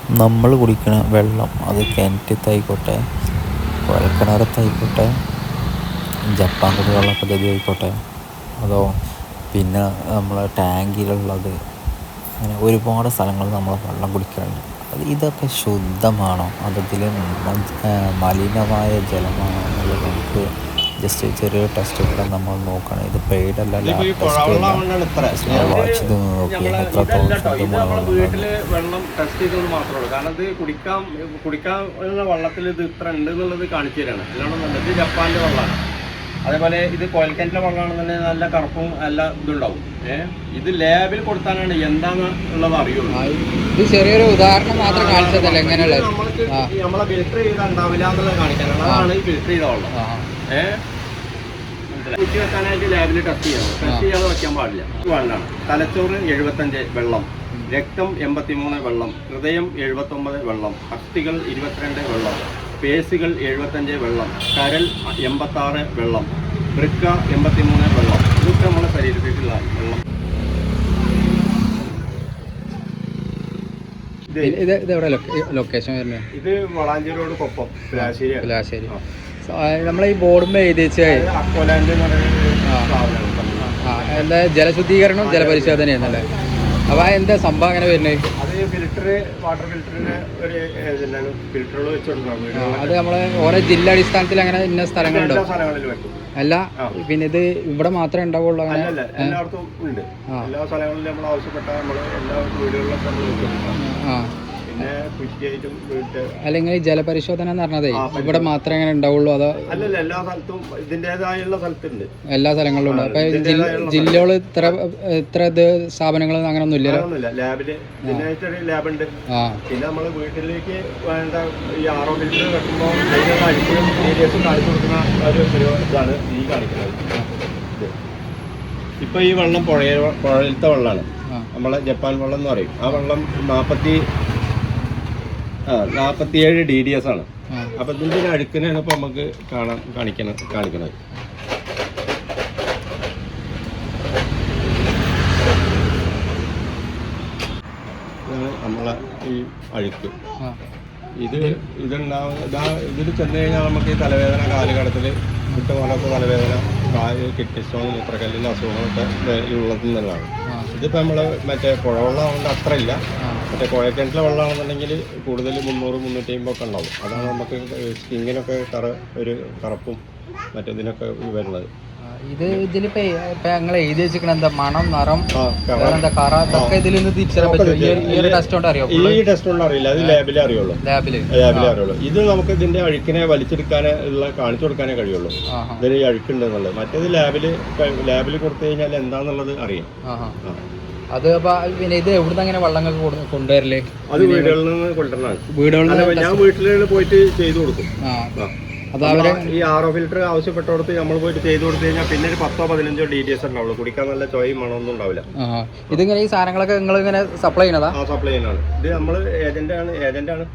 നമ്മൾ കുടിക്കുന്ന വെള്ളം അത് കിണറ്റത്തായിക്കോട്ടെ, കുഴൽക്കിണറത്തായിക്കോട്ടെ, ജപ്പാൻ കുടിവെള്ള പദ്ധതി ആയിക്കോട്ടെ, അതോ പിന്നെ നമ്മളെ ടാങ്കിലുള്ളത്, അങ്ങനെ ഒരുപാട് സ്ഥലങ്ങളിൽ നമ്മൾ വെള്ളം കുടിക്കാറുണ്ട്. ഇതൊക്കെ ശുദ്ധമാണോ, അതതിൽ മലിനമായ ജലമാണോ എന്നുള്ളത് നമുക്ക് ജസ്റ്റ് ചെറിയൊരു ടെസ്റ്റ് കൂടെ നമ്മൾ നോക്കണം. ഇത് പെയ്ഡ് അല്ല, ലാബ് ടെസ്റ്റ് അല്ല, വായിച്ചു നോക്കി എത്രത്തോളം ശുദ്ധമാണെന്നുള്ളത്. വീട്ടില് വെള്ളം ടെസ്റ്റ് ചെയ്തത് മാത്രമേ ഉള്ളൂ. കാരണം ഇത് കുടിക്കാനുള്ള വെള്ളത്തിൽ ഇത് ഇത്ര ഉണ്ട് എന്നുള്ളത് കാണിച്ചു തരാണ്. അല്ലാണ്ട് ഇത് ജപ്പാന്റെ വെള്ളമാണ്. അതേപോലെ ഇത് കോയൽക്കിണറ്റിലെ വെള്ളമാണെന്നുണ്ടെങ്കിൽ നല്ല കറുപ്പും എല്ലാ ഇതുണ്ടാവും. ഇത് ലാബിൽ കൊടുത്താലാണ് എന്താന്നുള്ളത് അറിയുള്ളൂ. ഇത് ചെറിയൊരു ഉദാഹരണം മാത്രം കാണിച്ചതല്ല, എങ്ങനെയുള്ള നമ്മളെ ഫിൽറ്റർ ചെയ്താൽ ഉണ്ടാവില്ല എന്നുള്ളത് കാണിക്കാനാണ്. അതാണ് ഈ ഫിൽറ്റർ ചെയ്ത വെള്ളം. കുറ്റി വെക്കാനായിട്ട് ലാബിൽ ടെസ്റ്റ് ചെയ്യണം. ടെസ്റ്റ് ചെയ്യാതെ വെക്കാൻ പാടില്ല. വെള്ളമാണ്. തലച്ചോറ് 75 വെള്ളം, രക്തം 83 വെള്ളം, ഹൃദയം 79 വെള്ളം, അസ്ഥികൾ 22 വെള്ളം, പേശികൾ 75 വെള്ളം, കരൾ 86 വെള്ളം, വൃക്ക 83 വെള്ളം. ഇതൊക്കെ നമ്മുടെ ശരീരത്തിലുള്ള വെള്ളം. ലൊക്കേഷൻ വരുന്നത് ഇത് വളാഞ്ചേരി റോഡ് കൊപ്പം, പിലാശ്ശേരി. നമ്മളെ ഈ ബോർഡുമ്പോൾ എഴുതി വെച്ചാൽ എന്താ ജലശുദ്ധീകരണം ജലപരിശോധനയെന്നല്ലേ? അപ്പോൾ എന്താ സംഭവം അങ്ങനെ വരുന്നത്? അത് ഫിൽറ്റർ, വാട്ടർ ഫിൽറ്ററിന് ഒരു ഫിൽറ്ററുകൾ വെച്ചുകൊടുക്കണം. അത് നമ്മളെ ഓരോ ജില്ലാ അടിസ്ഥാനത്തിൽ അങ്ങനെ ഇന്ന സ്ഥലങ്ങളുണ്ടോ? അല്ല, പിന്നെ ഇത് ഇവിടെ മാത്രമേ ഉണ്ടാവുള്ളൂ? അങ്ങനെ എല്ലായിടത്തും ഉണ്ട്. എല്ലാ സ്ഥലങ്ങളിലും നമ്മൾ ആവശ്യപ്പെട്ട നമ്മൾ എല്ലാ വീടുകളിലൊക്കെ നമ്മൾ വെച്ചുകൊടുക്കണം. അല്ലെങ്കിൽ ജലപരിശോധന എന്ന് പറഞ്ഞതേ ഇവിടെ മാത്രമേ അങ്ങനെ ഉണ്ടാവുള്ളൂ? അതോ അല്ലല്ല, എല്ലാ സ്ഥലത്തും ഇതിൻ്റെതായുള്ള സ്ഥലത്തുണ്ട്, എല്ലാ സ്ഥലങ്ങളിലും ഉണ്ട്. അപ്പൊ ജില്ലകൾ ഇത്ര സ്ഥാപനങ്ങൾ അങ്ങനെ ഒന്നും ഇല്ലല്ലോ? ലാബില് ഇതിനായിട്ടൊരു ലാബുണ്ട്. പിന്നെ നമ്മൾ വീട്ടിലേക്ക് വേണ്ട ഈ RO ഫിൽറ്റർ വെക്കുമ്പോൾ അതിനുള്ള അഴിച്ചും ഏരിയസും കാണിച്ചു കൊടുക്കുന്ന ഒരു ഇതാണ് ഈ കാണിക്കുന്നത്. ഇപ്പൊ ഈ വെള്ളം പുഴയിലത്തെ വെള്ളമാണ്, നമ്മളെ ജപ്പാൻ വെള്ളം എന്ന് പറയും. ആ വെള്ളം 47 DDS ആണ്. അപ്പൊ ഇതിന്റെ അഴുക്കിനാണ് ഇപ്പൊ നമുക്ക് കാണിക്കണത്. നമ്മളെ ഈ അഴുക്ക് ഇതിൽ ചെന്ന് കഴിഞ്ഞാൽ നമുക്ക് ഈ തലവേദന, കാലുകടത്തിൽ വിട്ടുപോലൊക്കെ തലവേദന, കിഡ്നി സ്റ്റോൺ, മൂത്രക്കല്ലിൻ്റെ അസുഖങ്ങളൊക്കെ ഉള്ളതിൽ നിന്നാണ്. ഇതിപ്പോൾ നമ്മൾ മറ്റേ പുഴവെള്ളം കൊണ്ട് അത്ര ഇല്ല. മറ്റേ കുഴൽക്കിണറ്റിലെ വെള്ളമാണെന്നുണ്ടെങ്കിൽ കൂടുതൽ 300-350 ഒക്കെ ഉണ്ടാവും. അതാണ് നമുക്ക് സ്കിന്നിനൊക്കെ ഒരു കറുപ്പും മറ്റേതിനൊക്കെ വരുന്നത്. ഇതിലിപ്പോ ഞങ്ങൾ എഴുതി വെച്ചിരിക്കണ എന്താ മണം, നിറം, എന്താ കറ, ഇതൊക്കെ ഇതിൽ നിന്ന് തിരിച്ചറിയാൻ പറ്റും? ഈ ഒരു ടെസ്റ്റ് കൊണ്ട് അറിയാം? ഈ ടെസ്റ്റ് കൊണ്ട് അറിയില്ല, അത് ലാബിലേ അറിയുള്ളൂ. ഇത് നമുക്ക് ഇതിന്റെ അഴുക്കിനെ വലിച്ചെടുക്കാനുള്ള കാണിച്ചു കൊടുക്കാനേ കഴിയുള്ളൂ. ഇതിൽ ഈ അഴുക്കുണ്ടെന്നുള്ളത്. മറ്റേത് ലാബിൽ കൊടുത്തു കഴിഞ്ഞാൽ എന്താന്നുള്ളത് അറിയാം. അത് പിന്നെ ഇത് എവിടുന്ന് അങ്ങനെ വെള്ളങ്ങൾക്ക് കൊണ്ടുവരല്ലേ? അത് വീടുകളിൽ നിന്ന് കൊണ്ടുവരണതാണ്. ഞാൻ വീട്ടിൽ പോയിട്ട് ചെയ്തു കൊടുക്കും. ഈ RO ഫിൽറ്റർ ആവശ്യപ്പെട്ടോടത്ത് നമ്മൾ പോയിട്ട് ചെയ്തു കൊടുത്തു കഴിഞ്ഞാൽ പിന്നെ ഒരു 10-15 DDS ഉണ്ടാവുള്ളൂ. കുടിക്കാൻ നല്ല ചോയും മണമൊന്നും ഉണ്ടാവില്ല. ഇതിങ്ങനെ ഈ സാധനങ്ങളൊക്കെ നിങ്ങൾ ഇങ്ങനെ സപ്ലൈ ചെയ്യണതാ? സപ്ലൈ ചെയ്യുന്നതാണ്. ഇത് നമ്മൾ ഏജന്റാണ്.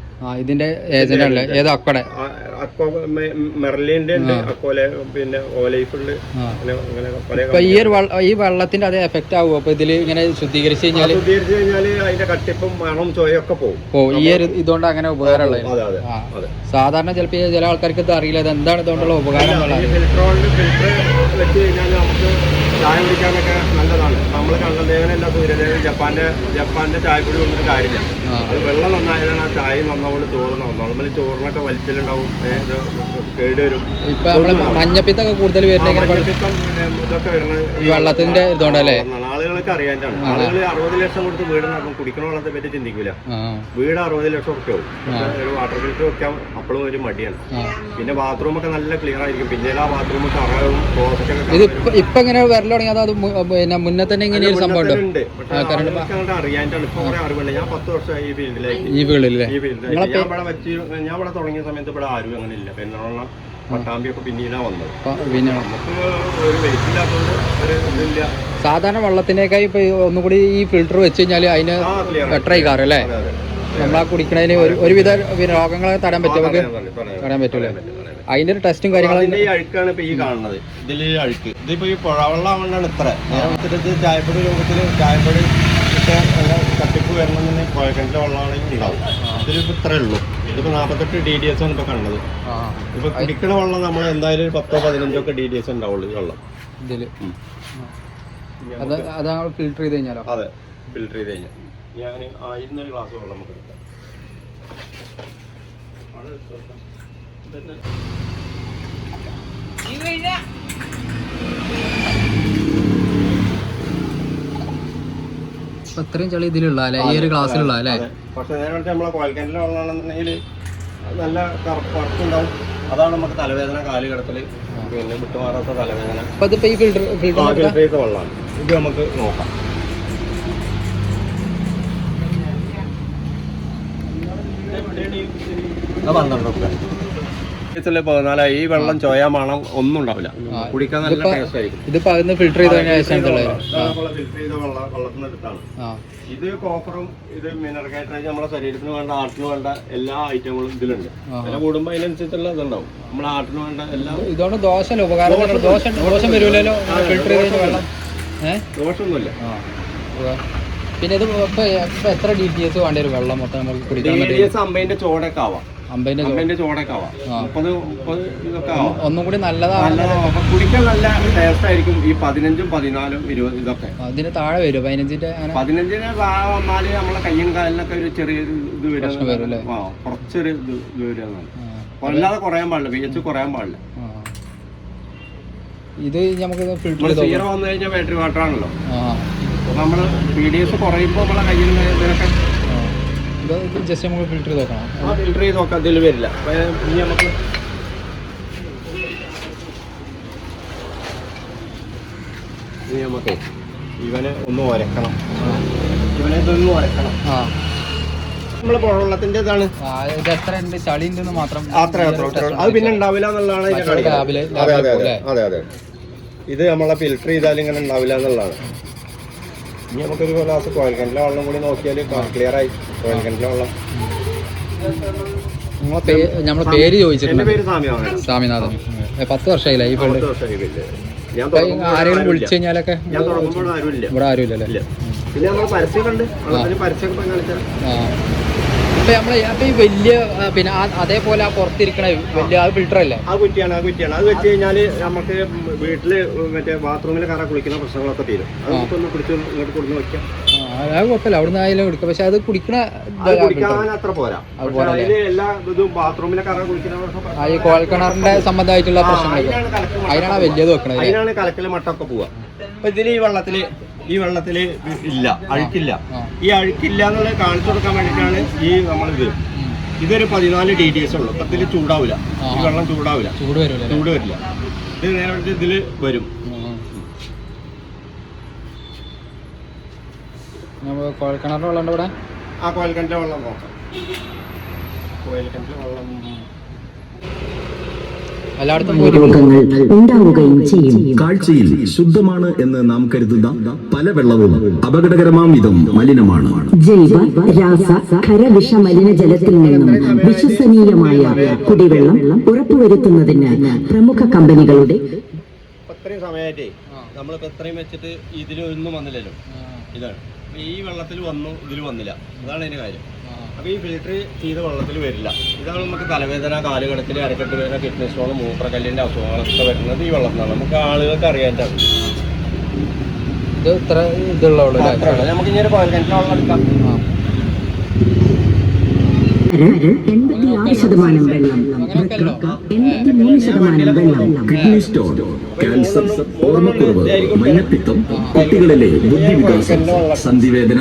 ഇതിന്റെ ഏജന്റ് അല്ലേ? ഏത് അക്കടെ? മെർലിന്റെ ഉണ്ട്, അക്കോലെ, പിന്നെ ഓലൈഫ് ഉണ്ട്. ഈ വെള്ളത്തിന്റെ അതേ എഫക്ട് ആവും അപ്പൊ ഇതില് ഇങ്ങനെ ശുദ്ധീകരിച്ചു കഴിഞ്ഞാൽ അതിന്റെ കട്ടിപ്പും മണവും ചോയൊക്കെ പോകും. ഈ ഒരു ഇതുകൊണ്ട് അങ്ങനെ ഉപകാരമുള്ളത്. സാധാരണ ചില ആൾക്കാർക്ക് ഇത് അറിയില്ല, ഇത് എന്താണ് ഇതുകൊണ്ടുള്ള ഉപകാരം എന്നുള്ളത്. ഫിൽറ്റർ വെച്ച് കഴിഞ്ഞാൽ നമുക്ക് ചായ കുടിക്കാനൊക്കെ നല്ലതാണ്. നമ്മൾ കണ്ടദേവനല്ല സൂര്യദേവൻ ജപ്പാന്റെ ചായപ്പൊടി കൊണ്ടിട്ട് കാര്യമില്ല. അത് വെള്ളം നന്നായതാണ് ആ ചായ നന്നോണ്ട് ചോറ് നന്നാവും. നമ്മൾ ചോറിനൊക്കെ വലിച്ചിലുണ്ടാവും, കേട് വരും. ഇപ്പൊ നമ്മള് മഞ്ഞപ്പിത്തൊക്കെ കൂടുതൽ ഇതൊക്കെ വരുന്നത് വെള്ളത്തിന്റെ ഇതുകൊണ്ടല്ലേ? ആളുകൾക്ക് അറിയാനാണ്. ആളുകൾ 60 ലക്ഷം കൊടുത്ത് വീട് നടക്കും, കുടിക്കുന്ന വെള്ളത്തെ പറ്റി ചിന്തിക്കില്ല. വീട് 60 ലക്ഷം ഒക്കെ ആവും. ഒരു വാട്ടർ ഫിൽറ്റർ വെക്കാൻ അപ്പോഴും ഒരു മടിയാണ്. പിന്നെ ബാത്റൂം ഒക്കെ നല്ല ക്ലിയർ ആയിരിക്കും. പിന്നെ ആ ബാത്റൂം കറവും ഇപ്പൊ ഇങ്ങനെ വരൽ തുടങ്ങി? അത് പിന്നെ മുന്നേ തന്നെ ഇങ്ങനെ ഒരു സംഭവം ഉണ്ട്? അറിയാനാണ്. ഇപ്പൊ കുറെ അറിവുണ്ട്. ഞാൻ 10 വർഷമായി ഈ ഫീൽഡിലേക്ക്. ഞാൻ ഇവിടെ തുടങ്ങിയ സമയത്ത് ഇവിടെ ആരും അങ്ങനെ ഇല്ല. പെരുന്നാളിന് പട്ടാമ്പിയൊക്കെ പിന്നീടാണ് വന്നത്. നമുക്ക് ഒരു വെയിറ്റ് ഇല്ലാത്തതുകൊണ്ട് ഒരു ഇതില്ല. സാധാരണ വെള്ളത്തിനേക്കായി ഇപ്പൊ ഒന്നുകൂടി ഈ ഫിൽറ്റർ വെച്ച് കഴിഞ്ഞാൽ അതിന് ബെറ്റർ ആയി കാറും അല്ലേ? നമ്മളാ കുടിക്കണതിന് ഒരുവിധ രോഗങ്ങളെ തടയാൻ പറ്റൂലേ? അതിന്റെ ഒരു ടെസ്റ്റും കാര്യങ്ങളും. ഈ അഴുക്കാണ് ഇപ്പൊ ഈ കാണുന്നത്. ഇതിൽ അഴുക്ക് ഇതിപ്പോ ഈ പുഴവെള്ളമാകൊണ്ടാണ് ഇത്ര നേരത്തിൽ ചായപ്പൊടി രൂപത്തിൽ ചായപ്പൊടി തട്ടിപ്പ് വരണമെന്ന് കുഴൽക്കിണറ്റിലെ വെള്ളമാണെങ്കിൽ ഉണ്ടാവും. ഇത് ഇതിലിപ്പോൾ ഇത്രേ ഉള്ളൂ. ഇതിപ്പോൾ 48 DDS ആണ് ഇപ്പോൾ കണ്ടത്. ഇപ്പോൾ കുടിക്കണ വെള്ളം നമ്മൾ എന്തായാലും ഒരു 10-15 DDS ഉണ്ടാവുള്ളൂ ഈ വെള്ളം ഇതിൽ. അതാ ഫിൽറ്റർ ചെയ്ത് കഴിഞ്ഞാലോ? അതെ, ഫിൽറ്റർ ചെയ്ത് കഴിഞ്ഞാൽ ഞാൻ 1000 ഗ്ലാസ് വെള്ളം നമുക്ക് എടുക്കാം. അത്രയും ചളി ഇതിലുള്ള അല്ലേ, ഈ ഒരു ഗ്ലാസ്സിലുള്ള അല്ലേ? പക്ഷെ നേരെ നമ്മളെ കോയൽക്കിണറ്റിലെ വെള്ളമാണെന്നുണ്ടെങ്കിൽ നല്ല കറുപ്പുണ്ടാവും. അതാണ് നമുക്ക് തലവേദന, കാല് കിടത്തല്, പിന്നെ വിട്ടുമാറാത്ത തലവേദന. അപ്പൊ ഇതിപ്പോ ഈ ഫിൽറ്റർ ചെയ്ത വെള്ളമാണ് ഇത്. നമുക്ക് നോക്കാം. അത് 14 ഈ വെള്ളം ചോയാ മണം ഒന്നും ഉണ്ടാവില്ല. കുടിക്കാൻ നല്ല ടേസ്റ്റ് ആയിരിക്കും. ഇതിപ്പോ അതിന് ഫിൽറ്റർ ചെയ്ത ഫിൽറ്റർ ചെയ്ത വെള്ളത്തിൽ എടുത്താണ്. ഇത് കോപ്പറും ഇത് മിനറൽ നമ്മളെ ശരീരത്തിന് വേണ്ട, ആർട്ടിന് വേണ്ട എല്ലാ ഐറ്റങ്ങളും ഇതിലുണ്ട്. വില കൂടുമ്പോൾ അതിനനുസരിച്ചുള്ള ഇതുണ്ടാവും. നമ്മളെ ആർട്ടിന് വേണ്ട എല്ലാം. ഇതുകൊണ്ട് ദോഷമല്ല, ഉപകാരം. ദോഷം വരൂലല്ലോ ഫിൽറ്റർ ചെയ്ത വെള്ളം. ദോഷമൊന്നുമില്ല. പിന്നെ ഇത് ഇപ്പൊ എത്ര DTS വേണ്ട ഒരു വെള്ളം മൊത്തം നമുക്ക് കുടിക്കാൻ? DTS 50 ചോടൊക്കെ ആവാം. 50 ചോടൊക്കെ ആവാം. 30 ഇതൊക്കെ ആവാം. ഒന്നും കൂടി നല്ലതാണ്. കുടിക്കാൻ നല്ല ടേസ്റ്റ് ആയിരിക്കും. ഈ 15, 14, 20 ഇതൊക്കെ അതിന് താഴെ വരും. 15-ന്റെ 15-ന് താഴെ വന്നാല് നമ്മളെ കയ്യും കാലിനൊക്കെ ഒരു ചെറിയൊരു ഇത് വരും. കുറച്ചൊരു ഇത് വരുന്നതാണ്. അല്ലാതെ കുറയാൻ പാടില്ല, pH കുറയാൻ പാടില്ല. ഇത് നമുക്ക് ഫിൽറ്റർ സീറോ വന്നു കഴിഞ്ഞാൽ ബാറ്ററി വാട്ടറാണല്ലോ. നമ്മള് PDS കുറയുമ്പോൾ നമ്മളെ കയ്യിൽ ഇതിനൊക്കെ ജസ്റ്റ് നമുക്ക് ഫിൽറ്റർ ചെയ്ത് നോക്കണം. ഫിൽറ്റർ ചെയ്ത് നോക്കാം, ഇതിൽ വരില്ല. ഇനി നമുക്ക് ഇവനെ ഒന്ന് ഉരക്കണം. ഇവനെ ഇതൊന്ന് ഉരക്കണം. നമ്മള് പുഴവെള്ളത്തിന്റെ ഇതാണ്. എത്ര ചളി ഉണ്ടെന്ന് മാത്രം. അത്ര അത് പിന്നെ ഉണ്ടാവില്ല എന്നുള്ളതാണ്. അതെ അതെ, ഇത് നമ്മളെ ഫിൽറ്റർ ചെയ്താൽ ഇങ്ങനെ ഉണ്ടാവില്ല എന്നുള്ളതാണ്. ഇനി നമുക്കൊരു ഗ്ലാസ് കോയൽക്കിണറ്റിലെ വെള്ളം കൂടി നോക്കിയാൽ ക്ലിയർ ആയി. കോയൽക്കിണറ്റിലെ വെള്ളം. നമ്മളെ പേര് ചോദിച്ചിട്ടുണ്ട്. പേര് സ്വാമിനാഥൻ. 10 വർഷമായില്ല ഈ ഫീൽഡ്. ആരെങ്കിലും വിളിച്ചു കഴിഞ്ഞാലൊക്കെ ഞാൻ തുടങ്ങുമ്പോൾ ആരുമില്ല, ഇവിടെ ആരുമില്ലല്ലേ. പിന്നെ നമ്മൾ പരസ്യമൊക്കെ പരസ്യമൊക്കെ കാണിച്ചാൽ ഇപ്പൊ നമ്മള് അപ്പൊ ഈ വലിയ പിന്നെ അതേപോലെ ആ പുറത്തിരിക്കണ വലിയ ആ ഫിൽറ്റർ അല്ലേ? ആ കുറ്റിയാണ്. അത് വെച്ച് കഴിഞ്ഞാല് നമുക്ക് വീട്ടില് മറ്റേ ബാത്റൂമിൽ കറ കുളിക്കുന്ന പ്രശ്നങ്ങളൊക്കെ തീരും. അതൊന്ന് പിടിച്ച് ഇങ്ങോട്ട് കൊടുന്ന് വെക്കാം. അത് കുഴപ്പമില്ല, അവിടുന്ന് ആയാലും എടുക്കാം. പക്ഷെ അത് കുടിക്കാൻ അത്ര പോരാ. അതില് എല്ലാ ഇതും ബാത്റൂമിലെ കറ കുളിക്കുന്ന ഈ കോഴൽക്കിണറിന്റെ സംബന്ധമായിട്ടുള്ള പ്രശ്നങ്ങൾ അതിനാണ് വലിയത് വെക്കണത്. അതിനാണ് കലക്കല് മട്ടൊക്കെ പോവാ. അപ്പൊ ഇതില് ഈ വെള്ളത്തില് ഇല്ല, അഴുക്കില്ല. ഈ അഴുക്കില്ല എന്നുള്ളത് കാണിച്ചു കൊടുക്കാൻ വേണ്ടിയിട്ടാണ് ഈ നമ്മളിത്. ഇതൊരു 14 DTS ഉള്ളു. അപ്പൊ ഇതിൽ ചൂടാവില്ല, ഈ വെള്ളം ചൂടാവില്ല, ചൂട് വരില്ല. ഇത് നേരെ ഇതില് വരും. കോഴൽക്കിണറിന്റെ വെള്ളം ഇവിടെ. ആ കോഴൽക്കിണറ്റിലെ വെള്ളം നോക്കാം. കോഴൽക്കിണറ്റിലെ വെള്ളം ഉണ്ടാവുകയും ചെയ്യും. കാഴ്ചയിൽ ശുദ്ധമാണ് എന്ന് നാം കരുതുന്ന പല വെള്ളവും അപകടകരമാം വിധം മലിനമാണ്. ജൈവ രാസ ഖരവിഷ മലിനജലത്തിൽ നിന്നും വിശ്വസനീയമായ കുടിവെള്ളം ഉറപ്പുവരുത്തുന്നതിന് പ്രമുഖ കമ്പനികളുടെ ഇത്രയും സമയമായിട്ടേ നമ്മളിപ്പോ ഇത്രയും വെച്ചിട്ട് ഇതിലൊന്നും വന്നില്ലല്ലോ. ഇതാണ് ഈ വെള്ളത്തിൽ വന്നു, ഇതിൽ വന്നില്ല. അതാണ് അതിന്റെ കാര്യം. അപ്പോൾ ഈ ഫിൽറ്റർ ചെയ്ത വെള്ളത്തിൽ വരില്ല. ഇതാണ് നമുക്ക് തലവേദന, കാലുകടത്തിൽ, അരക്കെട്ട് വേദന, കിഡ്നി സ്റ്റോൺ, മൂത്രക്കല്ലിൻ്റെ അസുഖങ്ങളൊക്കെ വരുന്നത് ഈ വെള്ളത്തിനാണ്. നമുക്ക് ആളുകൾക്ക് അറിയാൻ നമുക്ക് ഇനി ഒരു 15 വെള്ളം എടുക്കാം. 86% വെള്ളം, 83% വെള്ളം. കിഡ്നി സ്റ്റോൺ, ക്യാൻസർ, ഓർമ്മക്കുറവ്, മഞ്ഞപ്പിത്തം, കുട്ടികളിലെ ബുദ്ധിവികാസം, സന്ധിവേദന,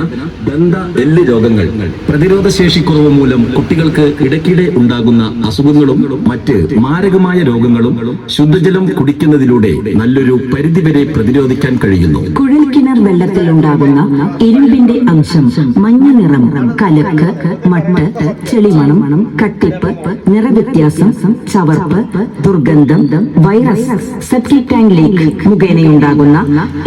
ദന്ത എല്ല് രോഗങ്ങൾ, പ്രതിരോധശേഷിക്കുറവ് മൂലം കുട്ടികൾക്ക് ഇടയ്ക്കിടെ ഉണ്ടാകുന്ന അസുഖങ്ങളും മറ്റ് മാരകമായ രോഗങ്ങളും ശുദ്ധജലം കുടിക്കുന്നതിലൂടെ നല്ലൊരു പരിധിവരെ പ്രതിരോധിക്കാൻ കഴിയുന്നു. കുഴൽക്കിണർ വെള്ളത്തിൽ ഉണ്ടാകുന്ന ഇരുമ്പിന്റെ അംശം, മഞ്ഞ നിറം, കലക്ക്, മട്ട്, ചെളിമണം, കട്ടിപ്പ്, നിറവ്യത്യാസം, ചവർപ്പ്, ദുർഗന്ധം, വൈറസ്, സെപ്റ്റിക് ടാങ്ക് ലീക്ക് മുഖേനയുണ്ടാകുന്ന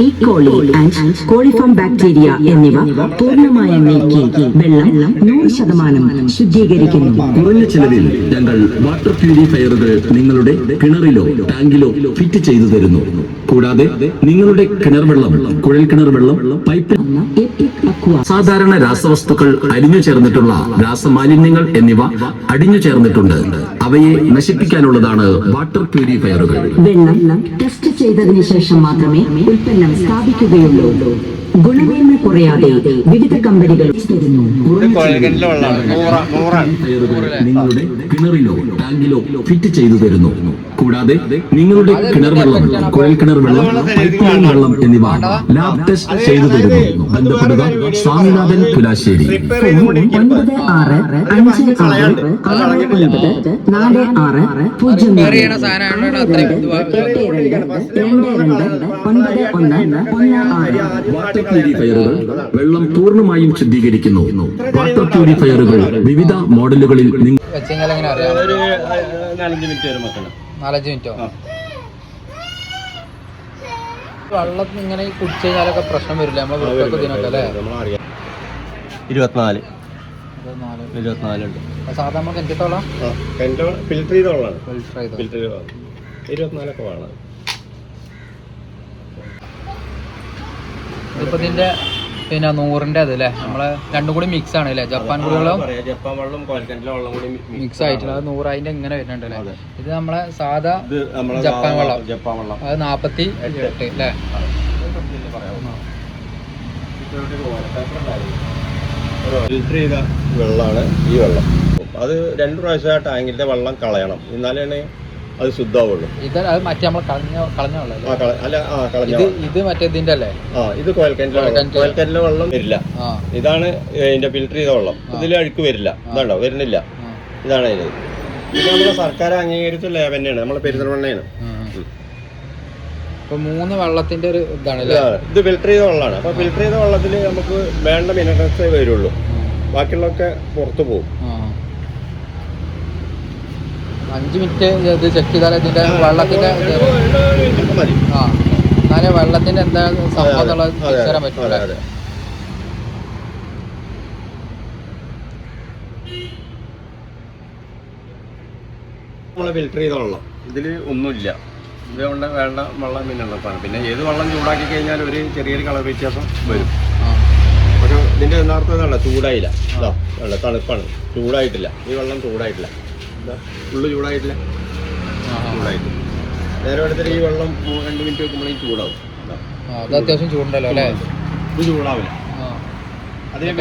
ഈ കോളി ആൻഡ് കോളിഫോം ബാക്ടീരിയ എന്നിവ പൂർണ്ണമായും നീക്കി വെള്ളം 100% ശുദ്ധീകരിക്കുന്നു. കുറഞ്ഞ ചിലവിൽ ഞങ്ങൾ വാട്ടർ പ്യൂരിഫയറുകൾ നിങ്ങളുടെ കിണറിലോ ടാങ്കിലോ ഫിറ്റ് ചെയ്തു തരുന്നു. കൂടാതെ നിങ്ങളുടെ കിണർ വെള്ളം, കുഴൽ കിണർ വെള്ളം, പൈപ്പ്, സാധാരണ രാസവസ്തുക്കൾ അരിഞ്ഞു ചേർന്നിട്ടുള്ള രാസമാലിന്യങ്ങൾ എന്നിവ അടിഞ്ഞു ചേർന്നിട്ടുണ്ട്. അവയെ നശിപ്പിക്കാനുള്ളതാണ് വാട്ടർ പ്യൂരിഫയറുകൾ. വെള്ളം ടെസ്റ്റ് ചെയ്തതിനു ശേഷം മാത്രമേ ഉൽപ്പന്നം സ്ഥാപിക്കുകയുള്ളൂ. ഗുണമേന്മ കുറയാതെ വിവിധ കമ്പനികൾ തരുന്നു. നിങ്ങളുടെ കിണറിലോ ടാങ്കിലോ ഫിറ്റ് ചെയ്തു തരുന്നു. കൂടാതെ നിങ്ങളുടെ കിണർ വെള്ളം, കുഴൽ കിണർ വെള്ളം, പൈപ്പ് ലൈൻ വെള്ളം എന്നിവ ലാബ് ടെസ്റ്റ് ചെയ്തു തരുന്നു. ബന്ധപ്പെടുക സ്വാമിനാഥൻ പുലാശ്ശേരി. 965622 പ്യൂരിഫയറുകൾ വെള്ളം പൂർണ്ണമായും ശുദ്ധീകരിക്കുന്നു. വാട്ടർ പ്യൂരിഫയറുകൾ വിവിധ മോഡലുകളിൽ വെച്ചെങ്കിൽ എങ്ങനെ അറിയാം? ഒരു 4-5 മിനിറ്റ് വരെ വെക്കണം. 4-5 മിനിറ്റോ? വെള്ളം ഇങ്ങനെ കുടിച്ചു കഴിഞ്ഞാലൊക്കെ പ്രശ്നം വരില്ല നമ്മളെ വൃത്തിയൊക്കെ ഇതിനൊക്കെ അല്ലേ? 24 ഉണ്ട്. സാധാരണ നമ്മൾ കിണറ്റോളം ഫിൽറ്റർ ചെയ്ത വെള്ളമാണ്. ഫിൽറ്റർ ചെയ്തോ? ഫിൽറ്റർ ചെയ്ത 24 വേണം. ഇതിപ്പോ ഇതിന്റെ പിന്നെ 100ന്റെ അതല്ലേ നമ്മളെ രണ്ടും കൂടി മിക്സ് ആണ് അല്ലേ? ജപ്പാൻ കുടിവെള്ളം ജപ്പാൻ വെള്ളം കോൽക്കൻ്റെ വെള്ളം കൂടി മിക്സ് ആയിട്ടുള്ള 100 അതിന്റെ ഇങ്ങനെ വരുന്നുണ്ട് അല്ലേ? ഇത് നമ്മളെ സാധാ ജപ്പാൻ വെള്ളം അത് 48 അല്ലേ? ഫിൽറ്റർ ചെയ്ത വെള്ളമാണ് ഈ വെള്ളം. അത് 2 പ്രാവശ്യം ആ ടാങ്കിന്റെ വെള്ളം കളയണം, എന്നാലാണ് അത് ശുദ്ധമാവുള്ളൂ. ഇത് അത് മറ്റേ നമ്മൾ കളഞ്ഞ വെള്ളം ഇത് മറ്റേ ഇതിന്റെ അല്ലേ? ഇത് കോൽക്കൻ്റെ വെള്ളം വരില്ല. ഇതാണ് ഇതിന്റെ ഫിൽറ്റർ ചെയ്ത വെള്ളം. ഇതിൽ അഴുക്ക് വരില്ല. ഇതാണ്ടോ വരുന്നില്ല. ഇതാണ് ഇത്. ഇത് നമ്മുടെ സർക്കാർ അംഗീകരിച്ച ലേബ് തന്നെയാണ്, നമ്മളെ പെരിന്തൽമണ്ണയാണ്. ഇപ്പൊ 3 വെള്ളത്തിന്റെ ഒരു ഇതാണ്. ഇത് ഫിൽറ്റർ ചെയ്ത വെള്ളമാണ്. അപ്പൊ ഫിൽറ്റർ ചെയ്ത വെള്ളത്തിൽ നമുക്ക് വേണ്ട മിനറൽസേ വരുള്ളൂ, ബാക്കിയുള്ളതൊക്കെ പുറത്തു പോകും. 5 മിനിറ്റ് ഇത് ചെക്ക് ചെയ്താൽ ഇതിന്റെ വെള്ളത്തിന്റെ മതി. എന്നാലേ വെള്ളത്തിന്റെ എന്താ സംഭവം എന്നുള്ളത് തിരിച്ചറിയാൻ പറ്റില്ല. നമ്മളെ ഫിൽറ്റർ ചെയ്ത വെള്ളം ഇതിൽ ഒന്നുമില്ല. ഇതുകൊണ്ട് വേണ്ട വെള്ളം മിനറൽസാണ്. പിന്നെ ഏത് വെള്ളം ചൂടാക്കി കഴിഞ്ഞാൽ ഒരു ചെറിയൊരു കളർ വ്യത്യാസം വരും. പക്ഷെ ഇതിന്റെ യഥാർത്ഥ ഇതാണ്, ചൂടായില്ല. ഇതാ വെള്ളം തണുപ്പാണ്, ചൂടായിട്ടില്ല. ഈ വെള്ളം ചൂടായിട്ടില്ല. ഫുള്ള് ചൂടായിട്ടില്ല. നേരെ എടുത്തിട്ട് ഈ വെള്ളം 2 മിനിറ്റ് വെക്കുമ്പോഴേക്കും ചൂടാവും. അത് അത്യാവശ്യം ചൂടുണ്ടല്ലോ അല്ലേ? ഇത് ചൂടാവില്ല. അതിന്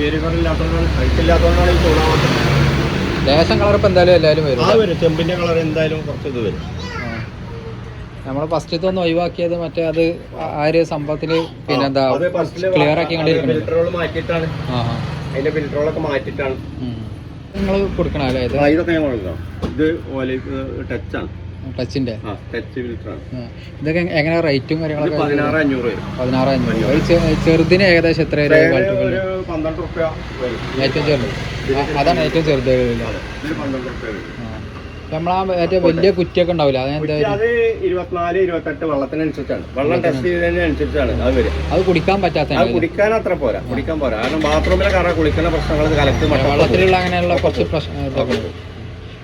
വേരിയക്കറില്ലാത്തതുകൊണ്ടാണ്, കഴിച്ചില്ലാത്തതുകൊണ്ടാണ് ഈ ചൂടാവാത്തത്. ലേശം കളർ ഇപ്പം എന്തായാലും എല്ലാവരും വരും. ചെമ്പിന്റെ കളർ എന്തായാലും കുറച്ച് ഇത് വരും. നമ്മൾ ഫസ്റ്റത്തെ ഒന്ന് ഒഴിവാക്കിയത് മറ്റേ അത് ആ ഒരു സംഭവത്തിൽ പിന്നെ എന്താ ക്ലിയർ ആക്കി ഫിൽറ്ററുകൾ മാറ്റിയിട്ടാണ്, അതിന്റെ ഫിൽറ്ററുകളൊക്കെ മാറ്റിയിട്ടാണ് നിങ്ങൾ കൊടുക്കണം അല്ലേ? ഇതൊക്കെ ഞാൻ കൊടുക്കണം. ഇത് ടച്ചാണ്, ടച്ചിന്റെ ടച്ച് ഫിൽറ്ററാണ്. ഇതൊക്കെ എങ്ങനെ റേറ്റും കാര്യങ്ങളൊക്കെ? 16,500 വരും. 16,500. ചെറുതിന് ഏകദേശം എത്ര ഒരു 12 റുപ്യ വരും. ഏറ്റവും ചെറുത് അതാണ് ഏറ്റവും ചെറുത്. നമ്മളാ ഏറ്റവും വലിയ കുറ്റിയൊക്കെ ഉണ്ടാവില്ല, അതെന്താ? അത് 24-28 വെള്ളത്തിനനുസരിച്ചാണ്, വെള്ളം ടെസ്റ്റ് ചെയ്തതിനനുസരിച്ചാണ് അത് വരും. അത് കുടിക്കാൻ പറ്റാത്ത, അത് കുടിക്കാൻ അത്ര പോരാ, കുടിക്കാൻ പോരാ. കാരണം ബാത്റൂമിലെ കറ കുളിക്കുന്ന പ്രശ്നങ്ങൾ കലക്ട് വെള്ളത്തിലുള്ള അങ്ങനെയുള്ള കുറച്ച് പ്രശ്നം ഇതൊക്കെ ഉണ്ട്.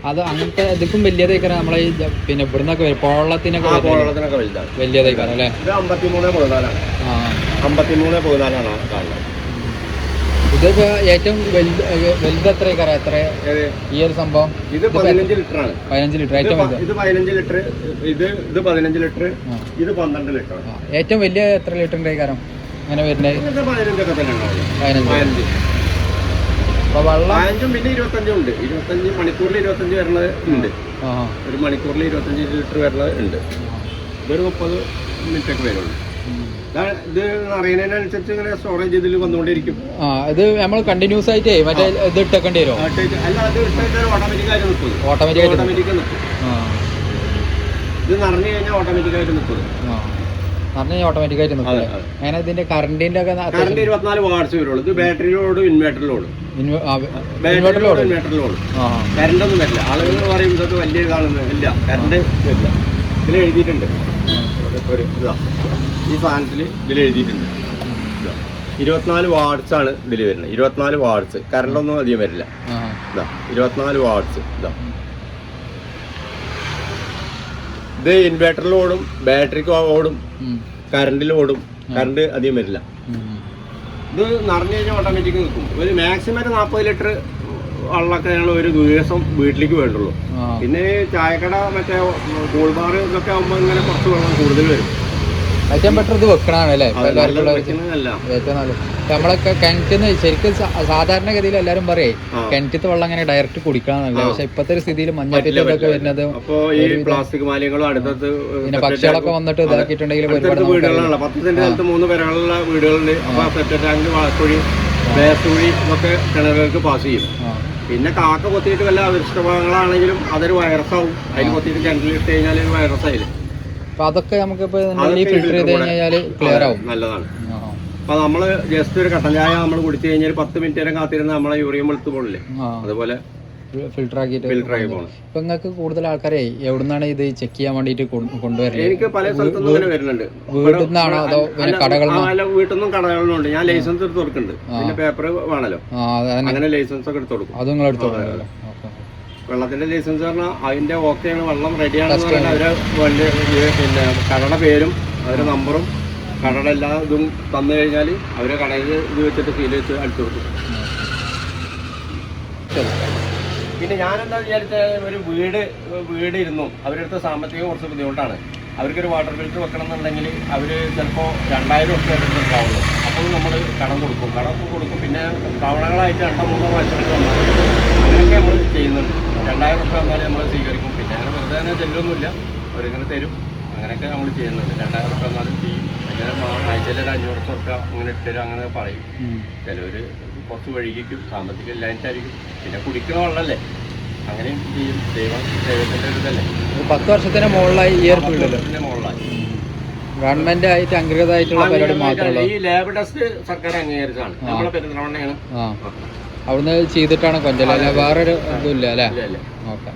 അത് അങ്ങനത്തെ ഇതിക്കും വലിയതേക്കാരം നമ്മളെ ഈ പിന്നെ ഇവിടുന്നൊക്കെ വരും പുഴവെള്ളത്തിനൊക്കെ വലുതാണ്, വലിയതേക്കാരം അല്ലേ? ഇത് 53-14 53-14 കാണുന്നത്. ഇതിപ്പോ ഏറ്റവും വലുത് എത്രയേക്കാരം? എത്ര ഈ ഒരു സംഭവം? ഇത് 15 ലിറ്ററാണ്. 15 ലിറ്റർ ഏറ്റവും വലുത്. ഇത് 15 ലിറ്റർ, ഇത് 15 ലിറ്റർ, ഇത് 12 ലിറ്റർ. ഏറ്റവും വലിയ എത്ര ലിറ്ററിന്റെ കാരം അങ്ങനെ വരുന്നത്? 15 ഒക്കെ തന്നെ ഉണ്ടാവും. 15. അപ്പൊ വെള്ളം 15 പിന്നെ 25 ഉണ്ട്. 25 മണിക്കൂറിൽ 25 വരുന്നത് ഉണ്ട്. ഒരു മണിക്കൂറിൽ 25 ലിറ്റർ വരുന്നത് ഉണ്ട്. ഇതൊരു 30 മിനിറ്റ് ഒക്കെ വരുള്ളൂ. ഇത് അറിയുന്നതിനനുസരിച്ച് ഇങ്ങനെ സ്റ്റോറേജ് ഇതിൽ വന്നുകൊണ്ടിരിക്കും. ഇത് നമ്മൾ കണ്ടിന്യൂസ് ആയിട്ട് മറ്റേ ഇത് ഇട്ടേക്കേണ്ടി വരും? അല്ല, അത് ഇട്ടാൽ ഓട്ടോമാറ്റിക്കായിട്ട് നിൽക്കും. ഓട്ടോമാറ്റിക്കായിട്ട് നിൽക്കും. ഇത് നിറഞ്ഞു കഴിഞ്ഞാൽ ഓട്ടോമാറ്റിക്കായിട്ട് നിൽക്കും. ഓട്ടോമാറ്റിക്കായിട്ട് നിൽക്കും. അങ്ങനെ ഇതിന്റെ കറണ്ടിന്റെ ഒക്കെ 24 വാട്ട്സ് വരുള്ളൂ. ഇത് ബാറ്ററിയിലോട് ഇൻവേർട്ടറിലോട് കറണ്ട് ഒന്നും വരില്ല. ആളുകൾ പറയും ഇതൊക്കെ വലിയ ഇതാണെന്ന്. ഇല്ല, കറണ്ട് വരില്ല. ഇതിൽ എഴുതിയിട്ടുണ്ട് ഒരു ഇതാ ഈ സാധനത്തിൽ ഇതിൽ എഴുതിയിട്ടുണ്ട് 24 വാട്ട്സാണ് ഇതിൽ വരുന്നത്. 24 വാട്ട്സ്, കറണ്ടൊന്നും അധികം വരില്ല. ഇതാ 24 വാട്ട്സ്. ഇതാ ഇത് ഇൻവേർട്ടറിൽ ഓടും, ബാറ്ററിക്ക് ഓടും, കറണ്ടിൽ ഓടും. കറണ്ട് അധികം വരില്ല. ഇത് നിറഞ്ഞു കഴിഞ്ഞാൽ ഓട്ടോമാറ്റിക് നിൽക്കും. ഒരു മാക്സിമം ഒരു 40 ലിറ്റർ വെള്ളമൊക്കെ ഞങ്ങൾ ഒരു ദിവസം വീട്ടിലേക്ക് വേണ്ടുള്ളൂ. പിന്നെ ചായക്കട മറ്റേ കൂൾ ബാർ ഇതൊക്കെ ആകുമ്പോൾ ഇങ്ങനെ കുറച്ച് വെള്ളം കൂടുതൽ വരും. ഏറ്റവും ബെറ്റർ ഇത് വെക്കണതാണ് അല്ലേ വെക്കുന്നതല്ല. ഏറ്റവും നല്ലത്. നമ്മളൊക്കെ കിണറ്റിന്ന് ശരിക്കും സാധാരണഗതിയിൽ എല്ലാവരും പറയേ കിണറ്റത്തെ വെള്ളം അങ്ങനെ ഡയറക്റ്റ് കുടിക്കണമെന്നല്ല. പക്ഷെ ഇപ്പത്തെ ഒരു സ്ഥിതിയിൽ മഞ്ഞപ്പിത്തൊക്കെ വരുന്നത് അപ്പൊ ഈ പ്ലാസ്റ്റിക് മാലിന്യങ്ങളും അടുത്തടുത്ത് പിന്നെ പക്ഷികളൊക്കെ വന്നിട്ട് ഇതാക്കിയിട്ടുണ്ടെങ്കിൽ വീടുകളുള്ള 10 സെന്റ് സ്ഥലത്ത് 3 പേരുകളുള്ള വീടുകളുണ്ട്. അപ്പൊ സെപ്റ്റ് ടാങ്ക്, വാഴക്കുഴി, വേസ്റ്റുകുഴി ഇതൊക്കെ കിണറുകൾക്ക് പാസ് ചെയ്യും. പിന്നെ കാക്ക കൊത്തിയിട്ട് വല്ല അവിഷ്ടഭാഗങ്ങളാണെങ്കിലും അതൊരു വൈറസാവും. അതിൽ കൊത്തിയിട്ട് കിണറ്റിലിട്ട് കഴിഞ്ഞാൽ ഒരു വൈറസായില്ലേ. അപ്പൊ അതൊക്കെ നമുക്കിപ്പോ ഫിൽറ്റർ ചെയ്ത് കഴിഞ്ഞാൽ ക്ലിയർ ആവും. നല്ലതാണ്. അപ്പൊ നമ്മള് ജസ്റ്റ് ഒരു കട്ടൻ ചായ നമ്മൾ കുടിച്ചു കഴിഞ്ഞാൽ 10 മിനിറ്റ് നേരം കാത്തിരുന്ന് നമ്മളെ യൂറിയം വെളുത്ത് പോണില്ലേ, അതുപോലെ ഫിൽറ്റർ ആക്കി പോകണം. ഇപ്പൊ നിങ്ങൾക്ക് കൂടുതൽ ആൾക്കാരെ എവിടുന്നാണ് ഇത് ചെക്ക് ചെയ്യാൻ വേണ്ടിട്ട് കൊണ്ടുവരുന്നത്? എനിക്ക് പല സ്ഥലത്തുനിന്നും ഇങ്ങനെ വരുന്നുണ്ട്. വീട്ടിൽ നിന്നാണോ അതോ കടകളിൽ നിന്നോ? വീട്ടിൽ നിന്നും കടകളിലുണ്ട്. ഞാൻ ലൈസൻസ് എടുത്ത് കൊടുക്കുന്നുണ്ട്. പിന്നെ പേപ്പർ വേണല്ലോ, അങ്ങനെ ലൈസൻസ് ഒക്കെ എടുത്ത് കൊടുക്കും. അത് നിങ്ങൾ എടുത്ത് കൊടുക്കും. വെള്ളത്തിന്റെ ലൈസൻസ് പറഞ്ഞാൽ അതിന്റെ ഓക്കെയാണ്, വെള്ളം റെഡിയാണെന്ന് പറഞ്ഞാൽ അവരെ വണ്ടി പിന്നെ കടയുടെ പേരും അവരുടെ നമ്പറും കടയുടെ എല്ലാ ഇതും തന്നു കഴിഞ്ഞാൽ അവരെ കടയിൽ ഇത് വെച്ചിട്ട് സീൽ വെച്ച് അടിച്ചു കൊടുക്കും. പിന്നെ ഞാനെന്താ വിചാരിച്ച ഒരു വീട് ഇരുന്നു അവരടുത്ത് സാമ്പത്തികം കുറച്ച് ബുദ്ധിമുട്ടാണ്. അവർക്കൊരു വാട്ടർ ഫിൽറ്റർ വെക്കണം എന്നുണ്ടെങ്കിൽ അവർ ചിലപ്പോൾ 2000 റുപ്യ എടുത്തിട്ടുണ്ടാവുള്ളൂ. അപ്പോൾ നമ്മൾ കടം കൊടുക്കും. പിന്നെ തവണകളായിട്ട് 2-3 പ്രാവശ്യം വന്നാൽ അങ്ങനെയൊക്കെ നമ്മൾ ചെയ്യുന്നുണ്ട്. 2000 റുപ്യ വന്നാലും നമ്മൾ സ്വീകരിക്കും. പിന്നെ അങ്ങനെ വെറുതെ തന്നെ ചെല്ലൊന്നുമില്ല, അവരിങ്ങനെ തരും. അങ്ങനെയൊക്കെ നമ്മൾ ചെയ്യുന്നുണ്ട്. 2000 റുപ്യ വന്നാലും ചെയ്യും. അങ്ങനെ ആഴ്ചയിൽ ഒരു 500 റുപ്യ അങ്ങനെ ഇട്ടുതരും, അങ്ങനെ പറയും. ചിലവർ കുറച്ച് വൈകിക്കും, സാമ്പത്തികം ഇല്ലായിട്ടായിരിക്കും. പിന്നെ കുടിക്കുന്ന വെള്ളമല്ലേ, അങ്ങനെയും ചെയ്യും. ദൈവത്തിൻ്റെ ഒരു ഇതല്ലേ. 10 വർഷത്തിന് മുകളിലായി ഈ ഒരു ഫീൽഡിൽ മുകളിലായി ഗവൺമെന്റ് ആയിട്ട് അംഗീകൃതമായിട്ടുള്ള പരിപാടി മാത്രമല്ല. ഈ ലാബ് ടെസ്റ്റ് സർക്കാർ അംഗീകരിച്ചാണ്. നമ്മളെ പെരുന്തൽമണ്ണയാണ്. അവിടുന്ന് ചെയ്തിട്ടാണ് കൊഞ്ചല് അല്ലെ? വേറൊരു ഇതും ഇല്ല അല്ലേ? ഓക്കെ.